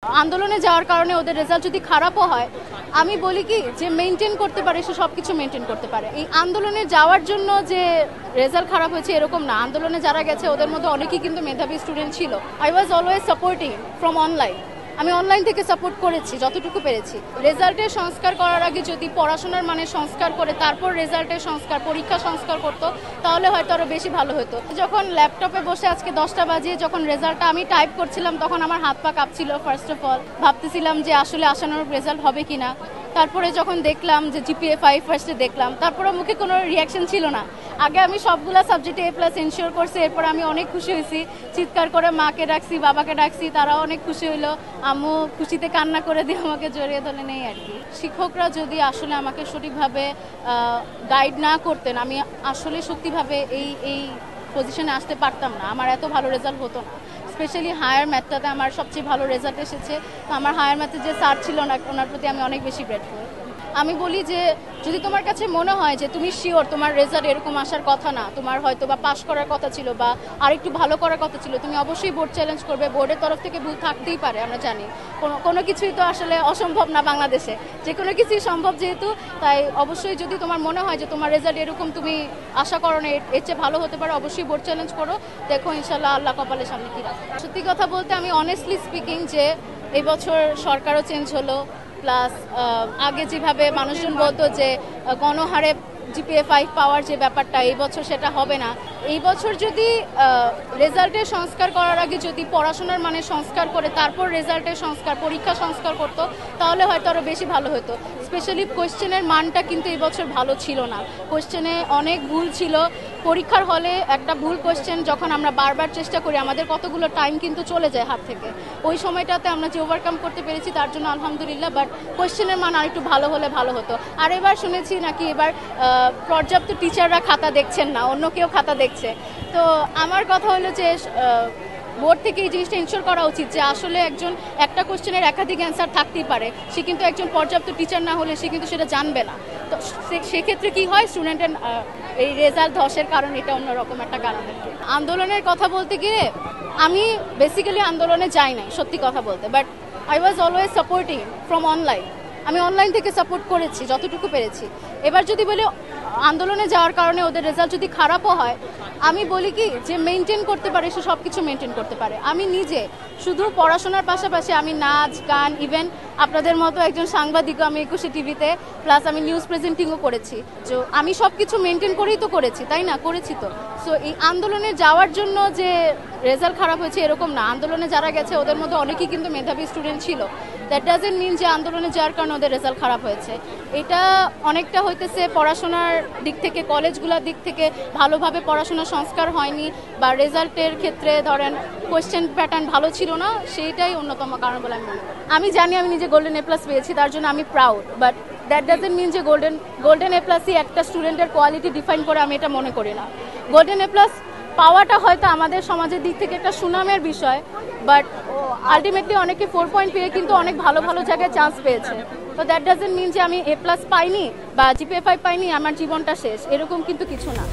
आंदोलने যাওয়ার কারণে ওদের রেজাল্ট যদি খারাপও হয় আমি বলি কি যে মেইনটেইন করতে পারে সে সবকিছু মেইনটেইন করতে পারে। এই আন্দোলনে যাওয়ার জন্য যে রেজাল্ট খারাপ হয়েছে এরকম না, আন্দোলনে যারা গেছে ওদের মধ্যে অনেকেই কিন্তু মেধাবী স্টুডেন্ট ছিল। I was always supporting from online, আমি অনলাইন থেকে সাপোর্ট করেছি যতটুকু পেরেছি। রেজাল্টের সংস্কার করার আগে যদি পড়াশোনার মানে সংস্কার করে তারপর রেজাল্টের সংস্কার পরীক্ষা সংস্কার করতো তাহলে হয়তো আরও বেশি ভালো হতো। যখন ল্যাপটপে বসে আজকে 10টা বাজিয়ে যখন রেজাল্টটা আমি টাইপ করছিলাম তখন আমার হাত পা কাঁপছিল। ফার্স্ট অফ অল ভাবতেছিলাম যে আসলে আসানোর রেজাল্ট হবে কিনা। তারপরে যখন দেখলাম যে জিপিএ 5 ফার্স্টে দেখলাম, তারপরে মুখে কোনো রিয়াকশন ছিল না। আগে আমি সবগুলা সাবজেক্টে A+ এনশিওর করছি, এরপর আমি অনেক খুশি হয়েছি, চিৎকার করে মাকে ডাকছি বাবাকে ডাকছি, তারাও অনেক খুশি হইলো। আম্মু খুশিতে কান্না করে দিয়ে আমাকে জড়িয়ে ধরে নেই আর কি। শিক্ষকরা যদি আসলে আমাকে সঠিকভাবে গাইড না করতেন আমি আসলে সত্যিভাবে এই পজিশনে আসতে পারতাম না, আমার এত ভালো রেজাল্ট হতো না। স্পেশালি হায়ার ম্যাথটাতে আমার সবচেয়ে ভালো রেজাল্ট এসেছে। তো আমার হায়ার ম্যাথের যে স্যার ছিল না ওনার প্রতি আমি অনেক বেশি গ্রেটফুল। আমি বলি যে যদি তোমার কাছে মনে হয় যে তুমি শিওর তোমার রেজাল্ট এরকম আসার কথা না, তোমার হয়তো বা পাশ করার কথা ছিল বা আরেকটু ভালো করার কথা ছিল, তুমি অবশ্যই বোর্ড চ্যালেঞ্জ করবে। বোর্ডের তরফ থেকে ভুল থাকতেই পারে, আমরা জানি কোনো কিছুই তো আসলে অসম্ভব না বাংলাদেশে, যে কোনো কিছুই সম্ভব যেহেতু। তাই অবশ্যই যদি তোমার মনে হয় যে তোমার রেজাল্ট এরকম তুমি আশা করো না এর চেয়ে ভালো হতে পারে, অবশ্যই বোর্ড চ্যালেঞ্জ করো, দেখো ইনশাল্লাহ আল্লাহ কপালের সামনে কি রাখে। সত্যি কথা বলতে আমি অনেস্টলি স্পিকিং যে এই বছর সরকারও চেঞ্জ হলো, প্লাস আগে যেভাবে মানুষজন বলতো যে গণহারে জিপিএ 5 পাওয়ার যে ব্যাপারটা এই বছর সেটা হবে না। এই বছর যদি রেজাল্টের সংস্কার করার আগে যদি পড়াশোনার মানে সংস্কার করে তারপর রেজাল্টের সংস্কার পরীক্ষা সংস্কার করতো তাহলে হয়তো আরও বেশি ভালো হতো। স্পেশালি কোয়েশ্চেনের মানটা কিন্তু এই বছর ভালো ছিল না, কোয়েশ্চেনে অনেক ভুল ছিল। পরীক্ষার হলে একটা ভুল কোয়েশ্চেন যখন আমরা বারবার চেষ্টা করি আমাদের কতগুলো টাইম কিন্তু চলে যায় হাত থেকে, ওই সময়টাতে আমরা যে ওভারকাম করতে পেরেছি তার জন্য আলহামদুলিল্লাহ। বাট কোয়েশ্চেনের মান আরেকটু ভালো হলে ভালো হতো। আর এবার শুনেছি নাকি এবার পর্যাপ্ত টিচাররা খাতা দেখছেন না, অন্য কেউ খাতা দেখছে। তো আমার কথা হলো যে বোর্ড থেকে এই জিনিসটা ইনশিওর করা উচিত যে আসলে একটা কোশ্চেনের একাধিক অ্যান্সার থাকতেই পারে, সে কিন্তু একজন পর্যাপ্ত টিচার না হলে সে কিন্তু সেটা জানবে না। তো সেক্ষেত্রে কি হয়, স্টুডেন্টের এই রেজাল্ট ধসের কারণ এটা অন্যরকম একটা কারণ। আন্দোলনের কথা বলতে গিয়ে আমি বেসিক্যালি আন্দোলনে যাই নাই সত্যি কথা বলতে, but I was always supporting from online, আমি অনলাইন থেকে সাপোর্ট করেছি যতটুকু পেরেছি। এবার যদি বলি আন্দোলনে যাওয়ার কারণে ওদের রেজাল্ট যদি খারাপও হয় আমি বলি কি যে মেইনটেইন করতে পারে সে সব কিছু মেইনটেইন করতে পারে। আমি নিজে শুধু পড়াশোনার পাশাপাশি আমি নাচ গান, ইভেন আপনাদের মতো একজন সাংবাদিকও আমি 21 টিভিতে, প্লাস আমি নিউজ প্রেজেন্টিংও করেছি। তো আমি সব কিছু মেইনটেইন করেই তো করেছি, তাই না? করেছি তো। সো এই আন্দোলনে যাওয়ার জন্য যে রেজাল্ট খারাপ হয়েছে এরকম না, আন্দোলনে যারা গেছে ওদের মধ্যে অনেকেই কিন্তু মেধাবী স্টুডেন্ট ছিল। দ্যাট ডাজেন্ট মিন যে আন্দোলনে যাওয়ার কারণে ওদের রেজাল্ট খারাপ হয়েছে। এটা অনেকটা হইতেছে পড়াশোনার দিক থেকে, কলেজগুলোর দিক থেকে ভালোভাবে পড়াশোনা সংস্কার হয়নি, বা রেজাল্টের ক্ষেত্রে ধরেন কোয়েশ্চেন প্যাটার্ন ভালো ছিল না, সেইটাই অন্যতম কারণ বলে আমি মনে করি। আমি জানি আমি নিজে গোল্ডেন A+ পেয়েছি, তার জন্য আমি proud, but that doesn't mean যে গোল্ডেন A+ই একটা স্টুডেন্টের কোয়ালিটি ডিফাইন করে, আমি এটা মনে করি না। গোল্ডেন A+ পাওয়াটা হয়তো আমাদের সমাজের দিক থেকে একটা সুনামের বিষয়, বাট আলটিমেটলি অনেকে 4 পয়েন্ট পেয়ে কিন্তু অনেক ভালো ভালো জায়গায় চান্স পেয়েছে। তো দ্যাট ডাজেন্ট মিন যে আমি A+ পাইনি বা জিপিএ 5 পাইনি আমার জীবনটা শেষ, এরকম কিন্তু কিছু না।